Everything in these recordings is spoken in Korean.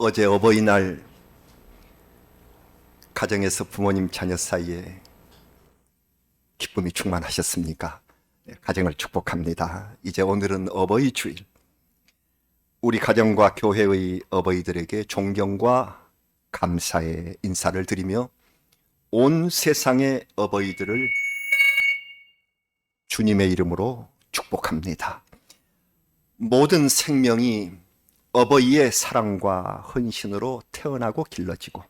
어제 어버이날 가정에서 부모님 자녀 사이에 기쁨이 충만하셨습니까? 네, 가정을 축복합니다. 이제 오늘은 어버이 주일. 우리 가정과 교회의 어버이들에게 존경과 감사의 인사를 드리며 온 세상의 어버이들을 주님의 이름으로 축복합니다. 모든 생명이 어버이의 사랑과 헌신으로 태어나고 길러지고,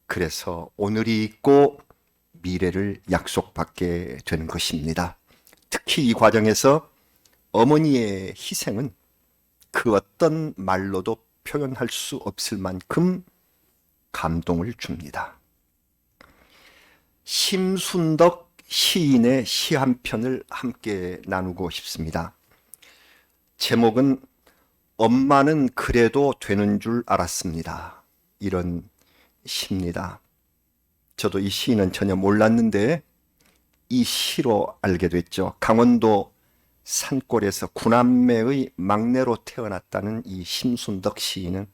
그래서 오늘이 있고 미래를 약속받게 되는 것입니다. 특히 이 과정에서 어머니의 희생은 그 어떤 말로도 표현할 수 없을 만큼 감동을 줍니다. 심순덕 시인의 시 한 편을 함께 나누고 싶습니다. 제목은 엄마는 그래도 되는 줄 알았습니다. 이런 시입니다. 저도 이 시인은 전혀 몰랐는데 이 시로 알게 됐죠. 강원도 산골에서 구남매의 막내로 태어났다는 이 심순덕 시인은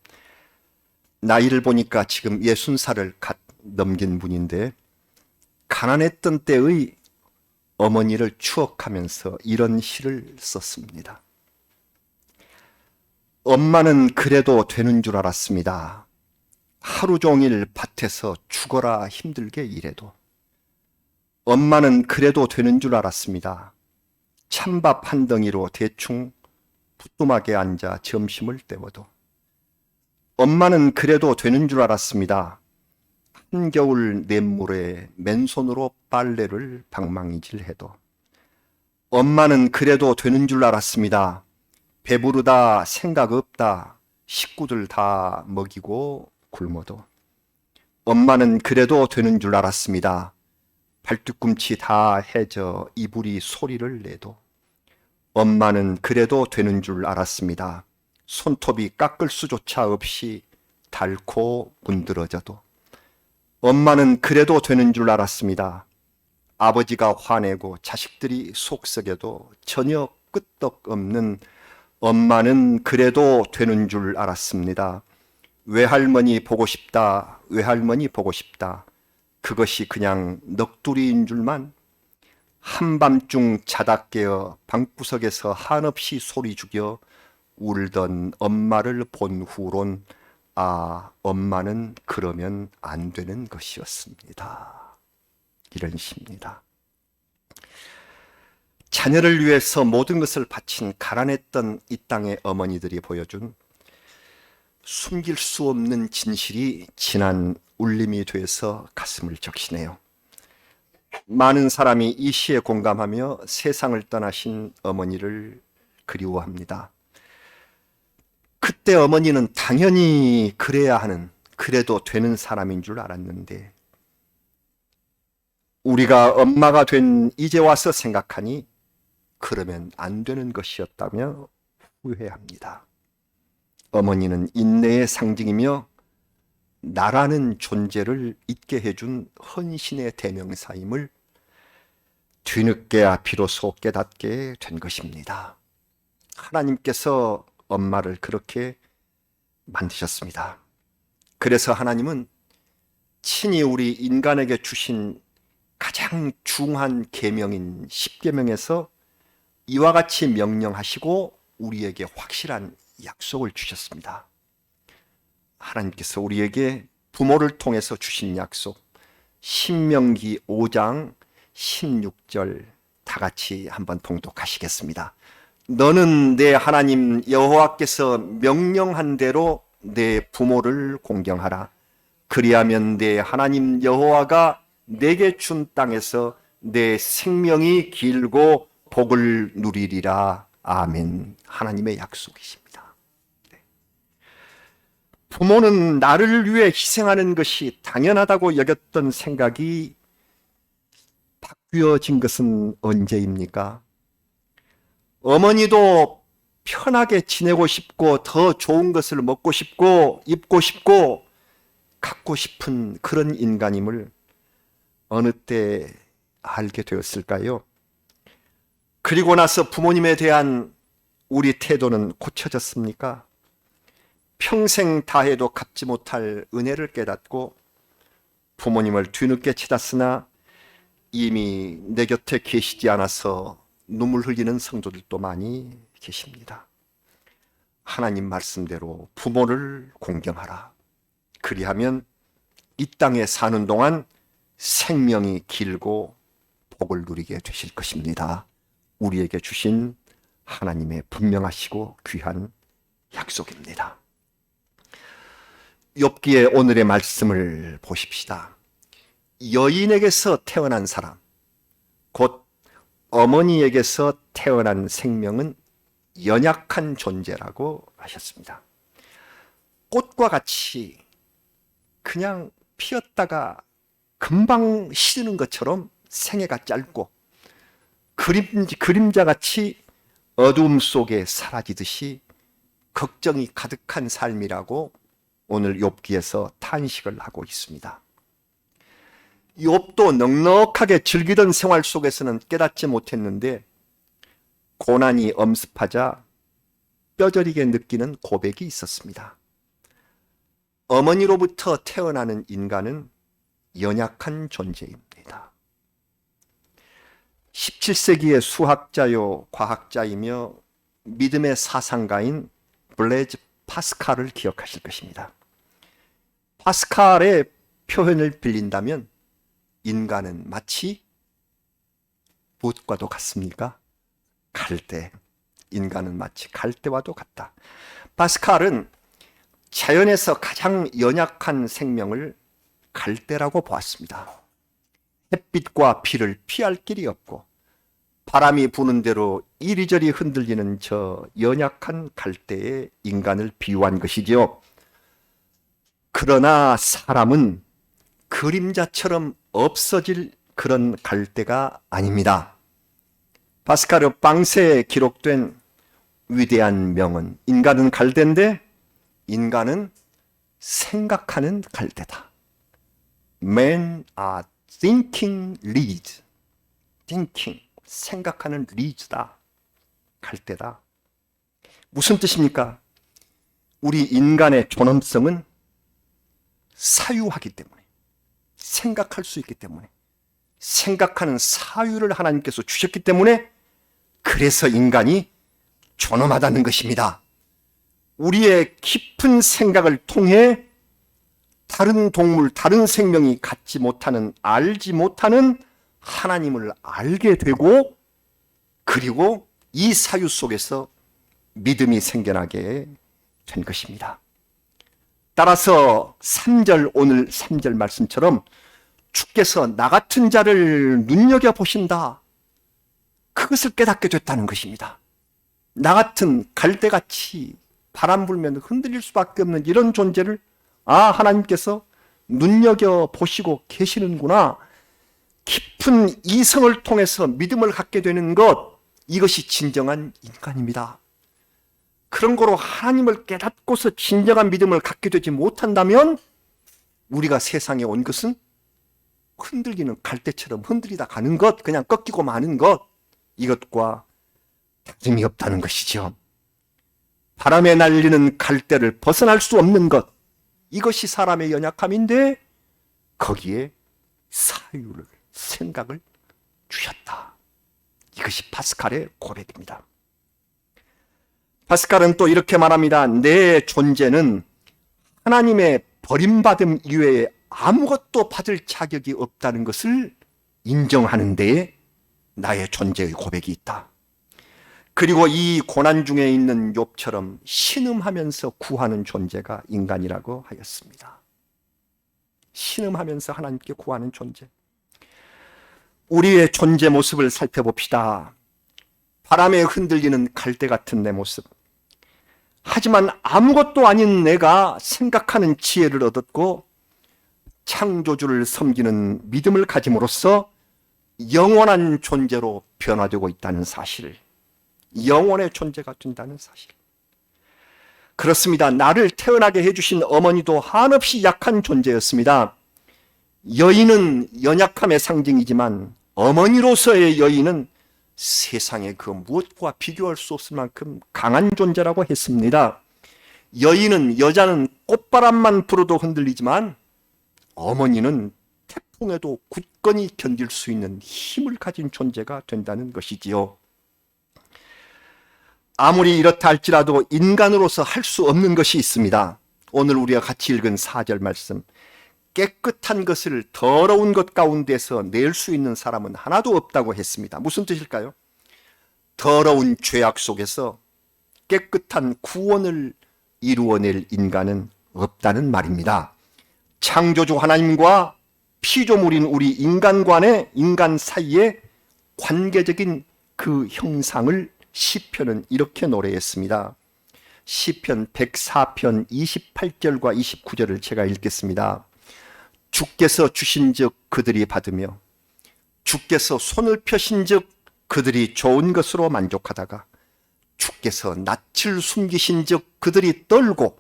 나이를 보니까 지금 60살을 갓 넘긴 분인데, 가난했던 때의 어머니를 추억하면서 이런 시를 썼습니다. 엄마는 그래도 되는 줄 알았습니다. 하루 종일 밭에서 죽어라 힘들게 일해도. 엄마는 그래도 되는 줄 알았습니다. 찬밥 한 덩이로 대충 부뚜막에 앉아 점심을 때워도. 엄마는 그래도 되는 줄 알았습니다. 한겨울 냇물에 맨손으로 빨래를 방망이질해도. 엄마는 그래도 되는 줄 알았습니다. 배부르다 생각 없다 식구들 다 먹이고 굶어도. 엄마는 그래도 되는 줄 알았습니다. 발뒤꿈치 다 해져 이불이 소리를 내도. 엄마는 그래도 되는 줄 알았습니다. 손톱이 깎을 수조차 없이 닳고 문드러져도. 엄마는 그래도 되는 줄 알았습니다. 아버지가 화내고 자식들이 속썩여도 전혀 끄떡없는 엄마는 그래도 되는 줄 알았습니다. 외할머니 보고 싶다, 외할머니 보고 싶다. 그것이 그냥 넋두리인 줄만. 한밤중 자다 깨어 방구석에서 한없이 소리 죽여 울던 엄마를 본 후론 엄마는 그러면 안 되는 것이었습니다. 이런 시입니다. 자녀를 위해서 모든 것을 바친 가난했던 이 땅의 어머니들이 보여준 숨길 수 없는 진실이 진한 울림이 돼서 가슴을 적시네요. 많은 사람이 이 시에 공감하며 세상을 떠나신 어머니를 그리워합니다. 그때 어머니는 당연히 그래야 하는, 그래도 되는 사람인 줄 알았는데, 우리가 엄마가 된 이제 와서 생각하니 그러면 안 되는 것이었다며 후회합니다. 어머니는 인내의 상징이며 나라는 존재를 잊게 해준 헌신의 대명사임을 뒤늦게야 비로소 깨닫게 된 것입니다. 하나님께서 엄마를 그렇게 만드셨습니다. 그래서 하나님은 친히 우리 인간에게 주신 가장 중한 계명인 10계명에서 이와 같이 명령하시고 우리에게 확실한 약속을 주셨습니다. 하나님께서 우리에게 부모를 통해서 주신 약속, 신명기 5장 16절 다 같이 한번 봉독하시겠습니다. 너는 내 하나님 여호와께서 명령한 대로 내 부모를 공경하라. 그리하면 내 하나님 여호와가 내게 준 땅에서 내 생명이 길고 복을 누리리라. 아멘. 하나님의 약속이십니다. 부모는 나를 위해 희생하는 것이 당연하다고 여겼던 생각이 바뀌어진 것은 언제입니까? 어머니도 편하게 지내고 싶고 더 좋은 것을 먹고 싶고 입고 싶고 갖고 싶은 그런 인간임을 어느 때 알게 되었을까요? 그리고 나서 부모님에 대한 우리 태도는 고쳐졌습니까? 평생 다해도 갚지 못할 은혜를 깨닫고 부모님을 뒤늦게 찾았으나 이미 내 곁에 계시지 않아서 눈물 흘리는 성도들도 많이 계십니다. 하나님 말씀대로 부모를 공경하라. 그리하면 이 땅에 사는 동안 생명이 길고 복을 누리게 되실 것입니다. 우리에게 주신 하나님의 분명하시고 귀한 약속입니다. 욥기의 오늘의 말씀을 보십시다. 여인에게서 태어난 사람, 곧 어머니에게서 태어난 생명은 연약한 존재라고 하셨습니다. 꽃과 같이 그냥 피었다가 금방 시드는 것처럼 생애가 짧고 그림자같이 어두움 속에 사라지듯이 걱정이 가득한 삶이라고 오늘 욥기에서 탄식을 하고 있습니다. 욥도 넉넉하게 즐기던 생활 속에서는 깨닫지 못했는데 고난이 엄습하자 뼈저리게 느끼는 고백이 있었습니다. 어머니로부터 태어나는 인간은 연약한 존재입니다. 17세기의 수학자요 과학자이며 믿음의 사상가인 블레즈 파스칼을 기억하실 것입니다. 파스칼의 표현을 빌린다면 인간은 마치 무엇과도 같습니까? 갈대. 인간은 마치 갈대와도 같다. 파스칼은 자연에서 가장 연약한 생명을 갈대라고 보았습니다. 햇빛과 비를 피할 길이 없고 바람이 부는 대로 이리저리 흔들리는 저 연약한 갈대에 인간을 비유한 것이지요. 그러나 사람은 그림자처럼 없어질 그런 갈대가 아닙니다. 파스칼의 빵세에 기록된 위대한 명언, 인간은 갈대인데 인간은 생각하는 갈대다. Men are thinking leaves. thinking, 생각하는 leaves다. 갈대다. 무슨 뜻입니까? 우리 인간의 존엄성은 사유하기 때문에, 생각할 수 있기 때문에, 생각하는 사유를 하나님께서 주셨기 때문에 그래서 인간이 존엄하다는 것입니다. 우리의 깊은 생각을 통해 다른 동물, 다른 생명이 갖지 못하는, 알지 못하는 하나님을 알게 되고 그리고 이 사유 속에서 믿음이 생겨나게 된 것입니다. 따라서 3절, 오늘 3절 말씀처럼 주께서 나 같은 자를 눈여겨보신다. 그것을 깨닫게 됐다는 것입니다. 나 같은 갈대같이 바람 불면 흔들릴 수밖에 없는 이런 존재를 하나님께서 눈여겨보시고 계시는구나. 깊은 이성을 통해서 믿음을 갖게 되는 것, 이것이 진정한 인간입니다. 그런 거로 하나님을 깨닫고서 진정한 믿음을 갖게 되지 못한다면 우리가 세상에 온 것은 흔들리는 갈대처럼 흔들리다 가는 것, 그냥 꺾이고 마는 것, 이것과 다름이 없다는 것이죠. 바람에 날리는 갈대를 벗어날 수 없는 것, 이것이 사람의 연약함인데 거기에 사유를, 생각을 주셨다. 이것이 파스칼의 고백입니다. 파스칼은 또 이렇게 말합니다. 내 존재는 하나님의 버림받음 이외에 아무것도 받을 자격이 없다는 것을 인정하는 데에 나의 존재의 고백이 있다. 그리고 이 고난 중에 있는 욥처럼 신음하면서 구하는 존재가 인간이라고 하였습니다. 신음하면서 하나님께 구하는 존재. 우리의 존재 모습을 살펴봅시다. 바람에 흔들리는 갈대 같은 내 모습. 하지만 아무것도 아닌 내가 생각하는 지혜를 얻었고 창조주를 섬기는 믿음을 가짐으로써 영원한 존재로 변화되고 있다는 사실, 영원의 존재가 된다는 사실. 그렇습니다. 나를 태어나게 해주신 어머니도 한없이 약한 존재였습니다. 여인은 연약함의 상징이지만 어머니로서의 여인은 세상의 그 무엇과 비교할 수 없을 만큼 강한 존재라고 했습니다. 여자는 꽃바람만 불어도 흔들리지만 어머니는 태풍에도 굳건히 견딜 수 있는 힘을 가진 존재가 된다는 것이지요. 아무리 이렇다 할지라도 인간으로서 할 수 없는 것이 있습니다. 오늘 우리가 같이 읽은 4절 말씀, 깨끗한 것을 더러운 것 가운데서 낼 수 있는 사람은 하나도 없다고 했습니다. 무슨 뜻일까요? 더러운 죄악 속에서 깨끗한 구원을 이루어낼 인간은 없다는 말입니다. 창조주 하나님과 피조물인 우리 인간 사이에 관계적인 그 형상을 시편은 이렇게 노래했습니다. 시편 104편 28절과 29절을 제가 읽겠습니다. 주께서 주신즉 그들이 받으며 주께서 손을 펴신즉 그들이 좋은 것으로 만족하다가 주께서 낯을 숨기신즉 그들이 떨고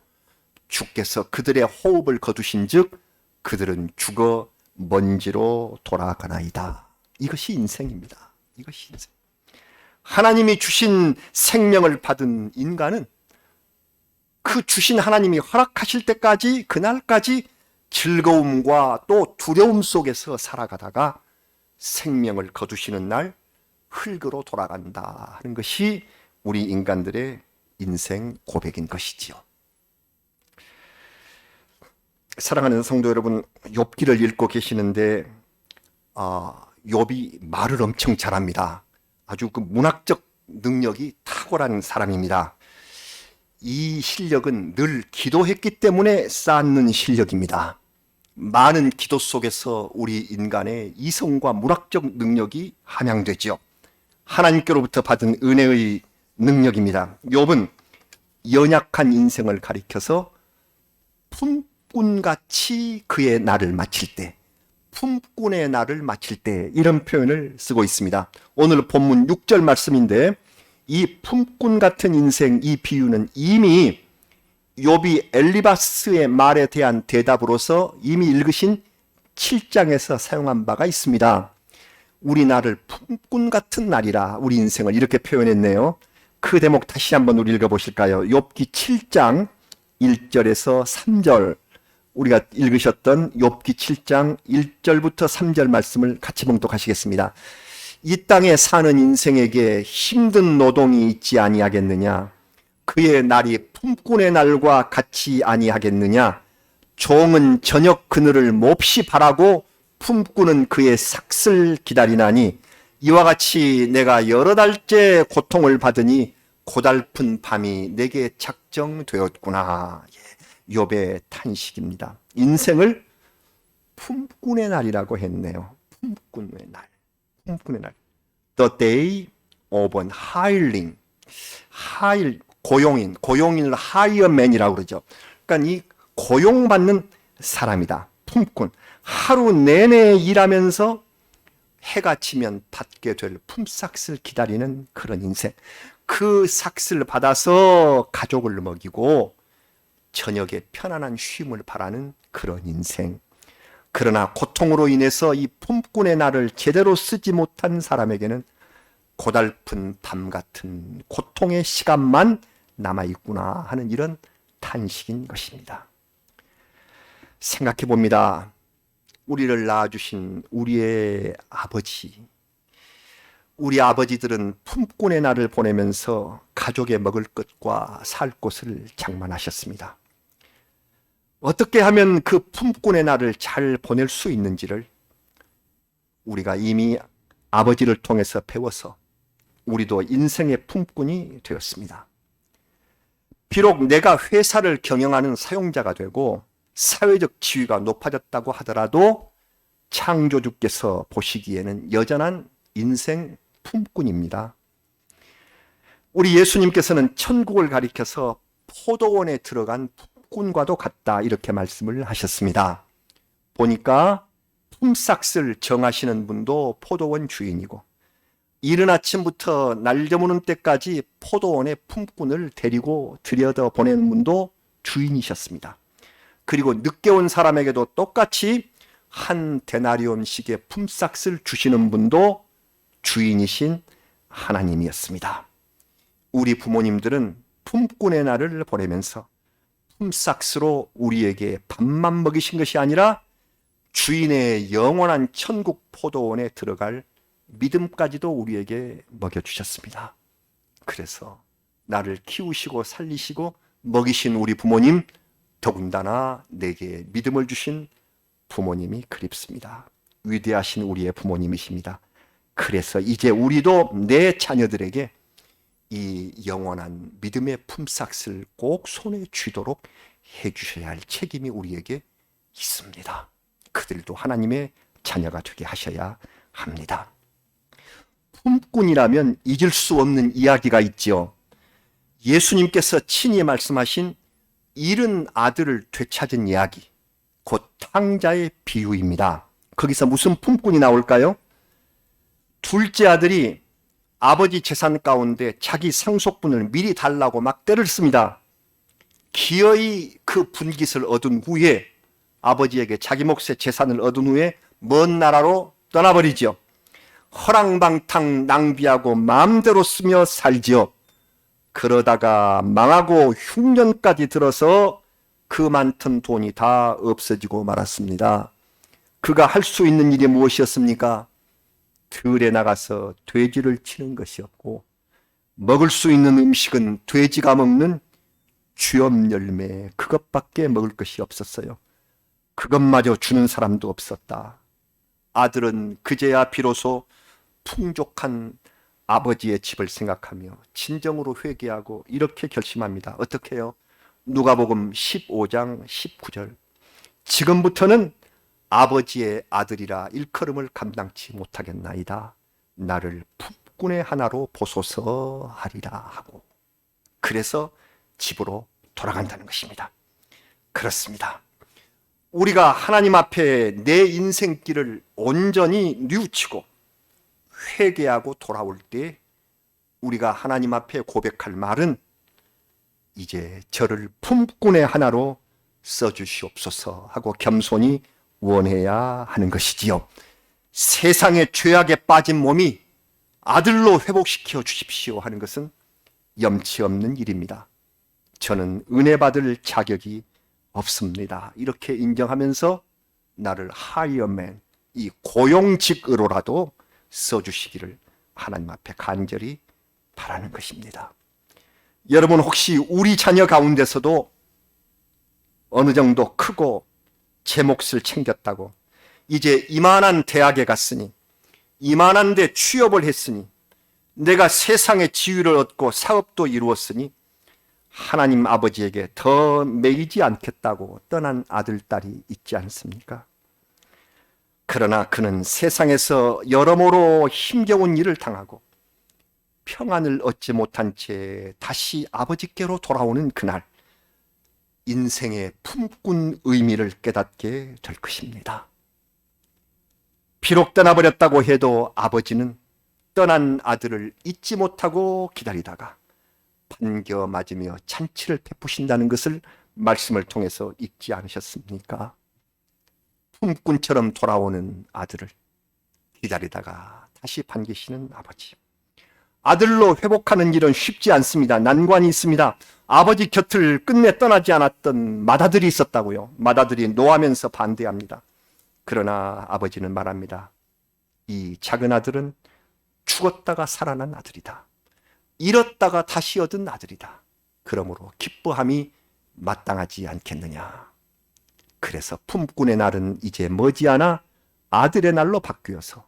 주께서 그들의 호흡을 거두신즉 그들은 죽어 먼지로 돌아가나이다. 이것이 인생입니다. 이것이 인생. 하나님이 주신 생명을 받은 인간은 그 주신 하나님이 허락하실 때까지, 그날까지 즐거움과 또 두려움 속에서 살아가다가 생명을 거두시는 날 흙으로 돌아간다 하는 것이 우리 인간들의 인생 고백인 것이지요. 사랑하는 성도 여러분, 욥기를 읽고 계시는데 욥이 말을 엄청 잘합니다. 아주 그 문학적 능력이 탁월한 사람입니다. 이 실력은 늘 기도했기 때문에 쌓는 실력입니다. 많은 기도 속에서 우리 인간의 이성과 문학적 능력이 함양되죠. 하나님께로부터 받은 은혜의 능력입니다. 욥은 연약한 인생을 가리켜서 품꾼같이 그의 날을 마칠 때, 품꾼의 날을 마칠 때 이런 표현을 쓰고 있습니다. 오늘 본문 6절 말씀인데 이 품꾼 같은 인생, 이 비유는 이미 욥이 엘리바스의 말에 대한 대답으로서 이미 읽으신 7장에서 사용한 바가 있습니다. 우리 날을 품꾼 같은 날이라, 우리 인생을 이렇게 표현했네요. 그 대목 다시 한번 우리 읽어보실까요? 욥기 7장 1절에서 3절, 우리가 읽으셨던 욥기 7장 1절부터 3절 말씀을 같이 봉독하시겠습니다. 이 땅에 사는 인생에게 힘든 노동이 있지 아니하겠느냐? 그의 날이 품꾼의 날과 같이 아니하겠느냐? 종은 저녁 그늘을 몹시 바라고 품꾼은 그의 삭슬 기다리나니 이와 같이 내가 여러 달째 고통을 받으니 고달픈 밤이 내게 작정되었구나. 욥의 탄식입니다. 인생을 품꾼의 날이라고 했네요. 품꾼의 날. 품꾼의 날. The day of an hireling. 고용인을 hireman이라고 그러죠. 그러니까 이 고용받는 사람이다. 품꾼. 하루 내내 일하면서 해가 지면 받게 될 품삯을 기다리는 그런 인생. 그 삭스를 받아서 가족을 먹이고 저녁에 편안한 쉼을 바라는 그런 인생. 그러나 고통으로 인해서 이 품꾼의 날을 제대로 쓰지 못한 사람에게는 고달픈 밤 같은 고통의 시간만 남아있구나 하는 이런 탄식인 것입니다. 생각해 봅니다. 우리를 낳아주신 우리의 아버지, 우리 아버지들은 품꾼의 날을 보내면서 가족의 먹을 것과 살 곳을 장만하셨습니다. 어떻게 하면 그 품꾼의 날을 잘 보낼 수 있는지를 우리가 이미 아버지를 통해서 배워서 우리도 인생의 품꾼이 되었습니다. 비록 내가 회사를 경영하는 사용자가 되고 사회적 지위가 높아졌다고 하더라도 창조주께서 보시기에는 여전한 인생 품꾼입니다. 우리 예수님께서는 천국을 가리켜서 포도원에 들어간 품꾼과도 같다 이렇게 말씀을 하셨습니다. 보니까 품삯을 정하시는 분도 포도원 주인이고 이른 아침부터 날 저무는 때까지 포도원에 품꾼을 데리고 들여다 보내는 분도 주인이셨습니다. 그리고 늦게 온 사람에게도 똑같이 한 데나리온씩의 품삯을 주시는 분도 주인이신 하나님이었습니다. 우리 부모님들은 품꾼의 날을 보내면서 품삯으로 우리에게 밥만 먹이신 것이 아니라 주인의 영원한 천국 포도원에 들어갈 믿음까지도 우리에게 먹여주셨습니다. 그래서 나를 키우시고 살리시고 먹이신 우리 부모님, 더군다나 내게 믿음을 주신 부모님이 그립습니다. 위대하신 우리의 부모님이십니다. 그래서 이제 우리도 내 자녀들에게 이 영원한 믿음의 품삯을 꼭 손에 쥐도록 해주셔야 할 책임이 우리에게 있습니다. 그들도 하나님의 자녀가 되게 하셔야 합니다. 품꾼이라면 잊을 수 없는 이야기가 있지요. 예수님께서 친히 말씀하신 잃은 아들을 되찾은 이야기, 곧 탕자의 비유입니다. 거기서 무슨 품꾼이 나올까요? 둘째 아들이 아버지 재산 가운데 자기 상속분을 미리 달라고 막 때를 씁니다. 기어이 그 분깃을 얻은 후에 아버지에게 자기 몫의 재산을 얻은 후에 먼 나라로 떠나버리죠. 허랑방탕 낭비하고 마음대로 쓰며 살지요. 그러다가 망하고 흉년까지 들어서 그 많던 돈이 다 없어지고 말았습니다. 그가 할 수 있는 일이 무엇이었습니까? 들에 나가서 돼지를 치는 것이었고, 먹을 수 있는 음식은 돼지가 먹는 쥐엄 열매, 그것밖에 먹을 것이 없었어요. 그것마저 주는 사람도 없었다. 아들은 그제야 비로소 풍족한 아버지의 집을 생각하며 진정으로 회개하고 이렇게 결심합니다. 어떻게 해요? 누가복음 15장 19절. 지금부터는 아버지의 아들이라 일컬음을 감당치 못하겠나이다. 나를 품꾼의 하나로 보소서 하리라 하고, 그래서 집으로 돌아간다는 것입니다. 그렇습니다. 우리가 하나님 앞에 내 인생길을 온전히 뉘우치고 회개하고 돌아올 때 우리가 하나님 앞에 고백할 말은 이제 저를 품꾼의 하나로 써주시옵소서 하고 겸손히 원해야 하는 것이지요. 세상의 죄악에 빠진 몸이 아들로 회복시켜 주십시오 하는 것은 염치 없는 일입니다. 저는 은혜 받을 자격이 없습니다. 이렇게 인정하면서 나를 하이어맨, 이 고용직으로라도 써주시기를 하나님 앞에 간절히 바라는 것입니다. 여러분, 혹시 우리 자녀 가운데서도 어느 정도 크고 제 몫을 챙겼다고, 이제 이만한 대학에 갔으니, 이만한 데 취업을 했으니, 내가 세상의 지위를 얻고 사업도 이루었으니 하나님 아버지에게 더 매이지 않겠다고 떠난 아들, 딸이 있지 않습니까? 그러나 그는 세상에서 여러모로 힘겨운 일을 당하고 평안을 얻지 못한 채 다시 아버지께로 돌아오는 그날, 인생의 품꾼 의미를 깨닫게 될 것입니다. 비록 떠나버렸다고 해도 아버지는 떠난 아들을 잊지 못하고 기다리다가 반겨 맞으며 잔치를 베푸신다는 것을 말씀을 통해서 읽지 않으셨습니까? 품꾼처럼 돌아오는 아들을 기다리다가 다시 반기시는 아버지. 아들로 회복하는 일은 쉽지 않습니다. 난관이 있습니다. 아버지 곁을 끝내 떠나지 않았던 맏아들이 있었다고요. 맏아들이 노하면서 반대합니다. 그러나 아버지는 말합니다. 이 작은 아들은 죽었다가 살아난 아들이다. 잃었다가 다시 얻은 아들이다. 그러므로 기뻐함이 마땅하지 않겠느냐. 그래서 품꾼의 날은 이제 머지않아 아들의 날로 바뀌어서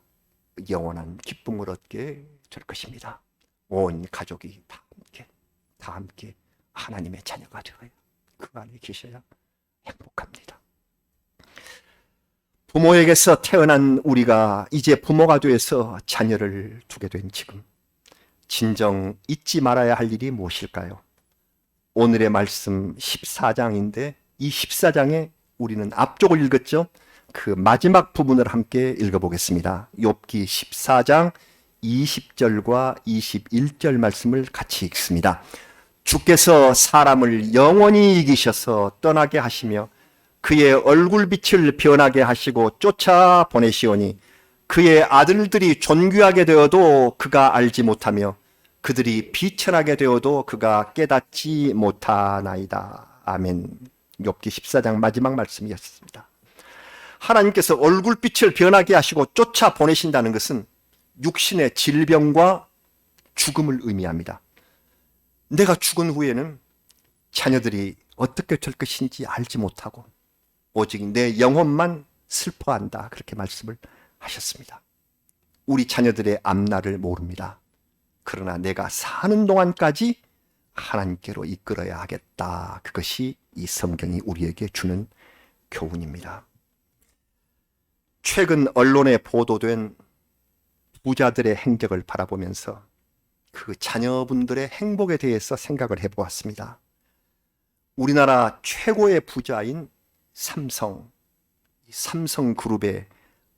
영원한 기쁨을 얻게 될 것입니다. 온 가족이 다 함께 하나님의 자녀가 되어야, 그 안에 계셔야 행복합니다. 부모에게서 태어난 우리가 이제 부모가 되어서 자녀를 두게 된 지금, 진정 잊지 말아야 할 일이 무엇일까요? 오늘의 말씀 14장인데 이 14장에 우리는 앞쪽을 읽었죠? 그 마지막 부분을 함께 읽어보겠습니다. 욥기 14장 20절과 21절 말씀을 같이 읽습니다. 주께서 사람을 영원히 이기셔서 떠나게 하시며 그의 얼굴빛을 변하게 하시고 쫓아 보내시오니 그의 아들들이 존귀하게 되어도 그가 알지 못하며 그들이 비천하게 되어도 그가 깨닫지 못하나이다. 아멘. 욥기 14장 마지막 말씀이었습니다. 하나님께서 얼굴빛을 변하게 하시고 쫓아 보내신다는 것은 육신의 질병과 죽음을 의미합니다. 내가 죽은 후에는 자녀들이 어떻게 될 것인지 알지 못하고 오직 내 영혼만 슬퍼한다. 그렇게 말씀을 하셨습니다. 우리 자녀들의 앞날을 모릅니다. 그러나 내가 사는 동안까지 하나님께로 이끌어야 하겠다. 그것이 이 성경이 우리에게 주는 교훈입니다. 최근 언론에 보도된 부자들의 행적을 바라보면서 그 자녀분들의 행복에 대해서 생각을 해보았습니다. 우리나라 최고의 부자인 삼성그룹의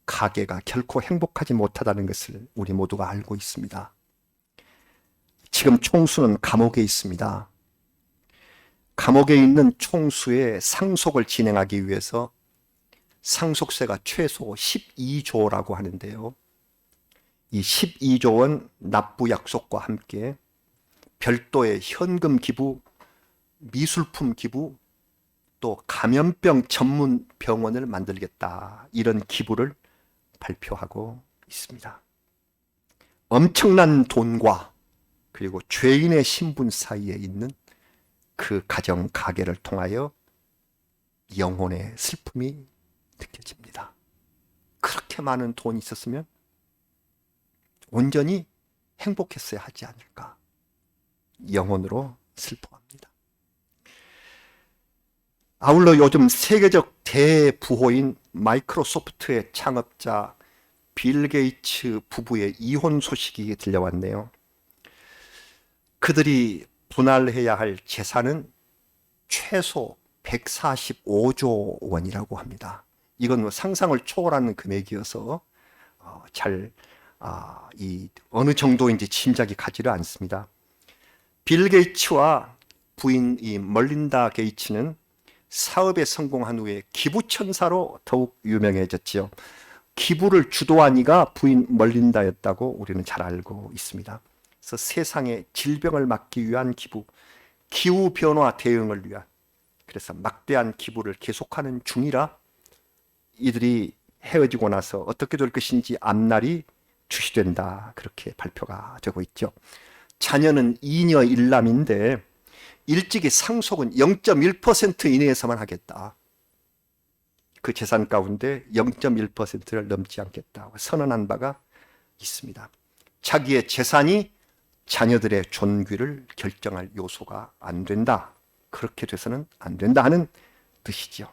가게가 결코 행복하지 못하다는 것을 우리 모두가 알고 있습니다. 지금 총수는 감옥에 있습니다. 감옥에 있는 총수의 상속을 진행하기 위해서 상속세가 최소 12조라고 하는데요. 이 12조 원 납부 약속과 함께 별도의 현금 기부, 미술품 기부, 또 감염병 전문 병원을 만들겠다. 이런 기부를 발표하고 있습니다. 엄청난 돈과 그리고 죄인의 신분 사이에 있는 그 가정 가게를 통하여 영혼의 슬픔이 느껴집니다. 그렇게 많은 돈이 있었으면 온전히 행복했어야 하지 않을까. 영혼으로 슬퍼합니다. 아울러 요즘 세계적 대부호인 마이크로소프트의 창업자 빌 게이츠 부부의 이혼 소식이 들려왔네요. 그들이 분할해야 할 재산은 최소 145조 원이라고 합니다. 이건 상상을 초월하는 금액이어서 어느 정도인지 짐작이 가지를 않습니다. 빌 게이츠와 부인 이 멀린다 게이츠는 사업에 성공한 후에 기부천사로 더욱 유명해졌지요. 기부를 주도한 이가 부인 멀린다였다고 우리는 잘 알고 있습니다. 그래서 세상의 질병을 막기 위한 기부, 기후변화 대응을 위한, 그래서 막대한 기부를 계속하는 중이라 이들이 헤어지고 나서 어떻게 될 것인지 앞날이 주시된다. 그렇게 발표가 되고 있죠. 자녀는 2녀 1남인데 일찍이 상속은 0.1% 이내에서만 하겠다. 그 재산 가운데 0.1%를 넘지 않겠다고 선언한 바가 있습니다. 자기의 재산이 자녀들의 존귀를 결정할 요소가 안 된다. 그렇게 돼서는 안 된다 하는 뜻이죠.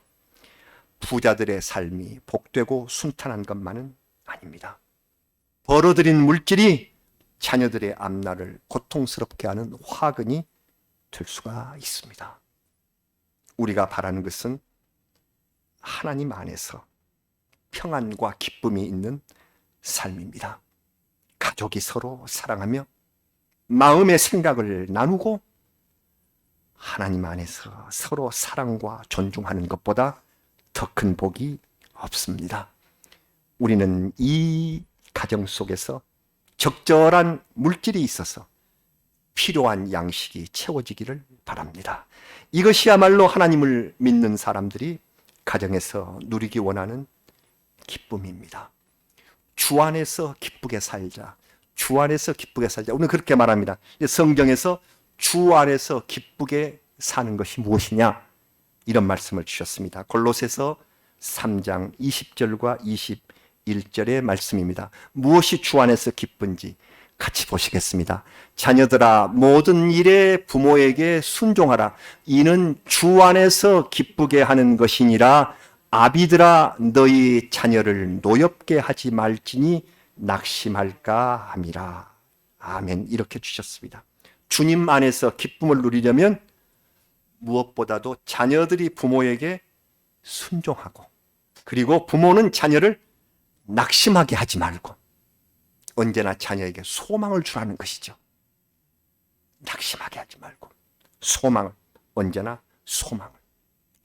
부자들의 삶이 복되고 순탄한 것만은 아닙니다. 벌어들인 물질이 자녀들의 앞날을 고통스럽게 하는 화근이 될 수가 있습니다. 우리가 바라는 것은 하나님 안에서 평안과 기쁨이 있는 삶입니다. 가족이 서로 사랑하며 마음의 생각을 나누고 하나님 안에서 서로 사랑과 존중하는 것보다 더 큰 복이 없습니다. 우리는 이 가정 속에서 적절한 물질이 있어서 필요한 양식이 채워지기를 바랍니다. 이것이야말로 하나님을 믿는 사람들이 가정에서 누리기 원하는 기쁨입니다. 주 안에서 기쁘게 살자. 주 안에서 기쁘게 살자. 우리는 그렇게 말합니다. 성경에서 주 안에서 기쁘게 사는 것이 무엇이냐? 이런 말씀을 주셨습니다. 골로새서 3장 20절과 21절의 말씀입니다. 무엇이 주 안에서 기쁜지 같이 보시겠습니다. 자녀들아 모든 일에 부모에게 순종하라. 이는 주 안에서 기쁘게 하는 것이니라. 아비들아 너희 자녀를 노엽게 하지 말지니 낙심할까 함이라. 아멘. 이렇게 주셨습니다. 주님 안에서 기쁨을 누리려면 무엇보다도 자녀들이 부모에게 순종하고 그리고 부모는 자녀를 낙심하게 하지 말고 언제나 자녀에게 소망을 주라는 것이죠. 낙심하게 하지 말고 소망을, 언제나 소망을.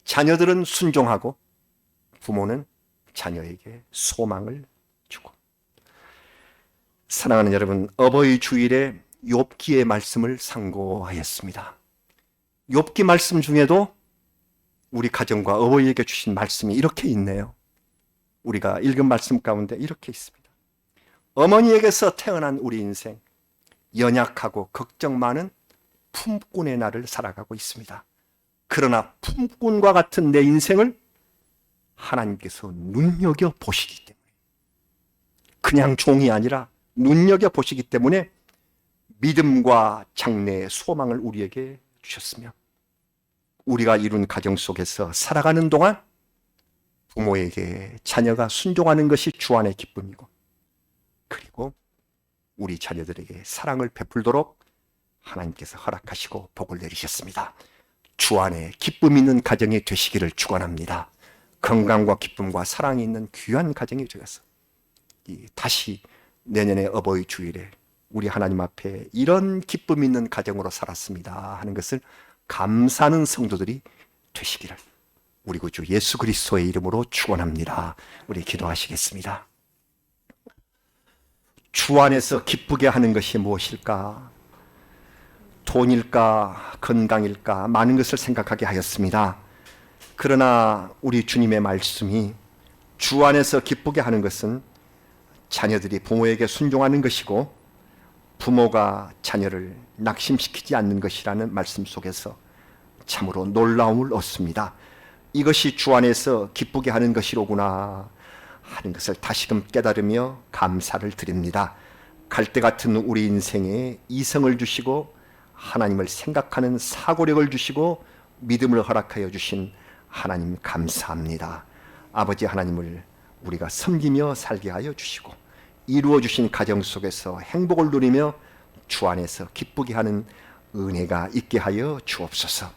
자녀들은 순종하고 부모는 자녀에게 소망을 주고. 사랑하는 여러분, 어버이 주일에 욥기의 말씀을 상고하였습니다. 욥기 말씀 중에도 우리 가정과 어버이에게 주신 말씀이 이렇게 있네요. 우리가 읽은 말씀 가운데 이렇게 있습니다. 어머니에게서 태어난 우리 인생, 연약하고 걱정 많은 품꾼의 날을 살아가고 있습니다. 그러나 품꾼과 같은 내 인생을 하나님께서 눈여겨 보시기 때문에, 그냥 종이 아니라 눈여겨 보시기 때문에 믿음과 장래의 소망을 우리에게 주셨으며, 우리가 이룬 가정 속에서 살아가는 동안 부모에게 자녀가 순종하는 것이 주 안의 기쁨이고, 그리고 우리 자녀들에게 사랑을 베풀도록 하나님께서 허락하시고 복을 내리셨습니다. 주 안에 기쁨 있는 가정이 되시기를 축원합니다. 건강과 기쁨과 사랑이 있는 귀한 가정이 되어서 다시 내년에 어버이 주일에 우리 하나님 앞에 이런 기쁨 있는 가정으로 살았습니다 하는 것을 감사하는 성도들이 되시기를 우리 구주 예수 그리스도의 이름으로 축원합니다. 우리 기도하시겠습니다. 주 안에서 기쁘게 하는 것이 무엇일까? 돈일까? 건강일까? 많은 것을 생각하게 하였습니다. 그러나 우리 주님의 말씀이 주 안에서 기쁘게 하는 것은 자녀들이 부모에게 순종하는 것이고 부모가 자녀를 낙심시키지 않는 것이라는 말씀 속에서 참으로 놀라움을 얻습니다. 이것이 주 안에서 기쁘게 하는 것이로구나 하는 것을 다시금 깨달으며 감사를 드립니다. 갈대 같은 우리 인생에 이성을 주시고 하나님을 생각하는 사고력을 주시고 믿음을 허락하여 주신 하나님 감사합니다. 아버지 하나님을 우리가 섬기며 살게 하여 주시고 이루어 주신 가정 속에서 행복을 누리며 주 안에서 기쁘게 하는 은혜가 있게 하여 주옵소서.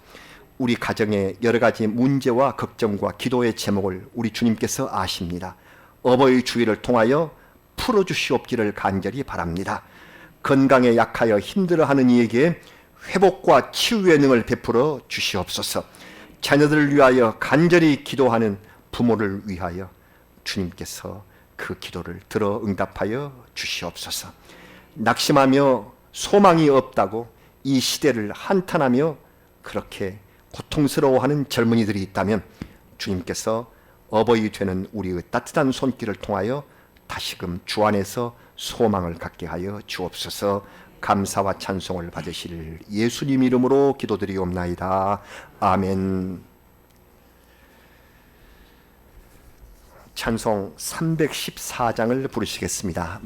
우리 가정의 여러 가지 문제와 걱정과 기도의 제목을 우리 주님께서 아십니다. 어버이 주일을 통하여 풀어주시옵기를 간절히 바랍니다. 건강에 약하여 힘들어하는 이에게 회복과 치유의 능을 베풀어 주시옵소서. 자녀들을 위하여 간절히 기도하는 부모를 위하여 주님께서 그 기도를 들어 응답하여 주시옵소서. 낙심하며 소망이 없다고 이 시대를 한탄하며 그렇게 고통스러워하는 젊은이들이 있다면 주님께서 어버이 되는 우리의 따뜻한 손길을 통하여 다시금 주 안에서 소망을 갖게 하여 주옵소서. 감사와 찬송을 받으실 예수님 이름으로 기도드리옵나이다. 아멘. 찬송 314장을 부르시겠습니다.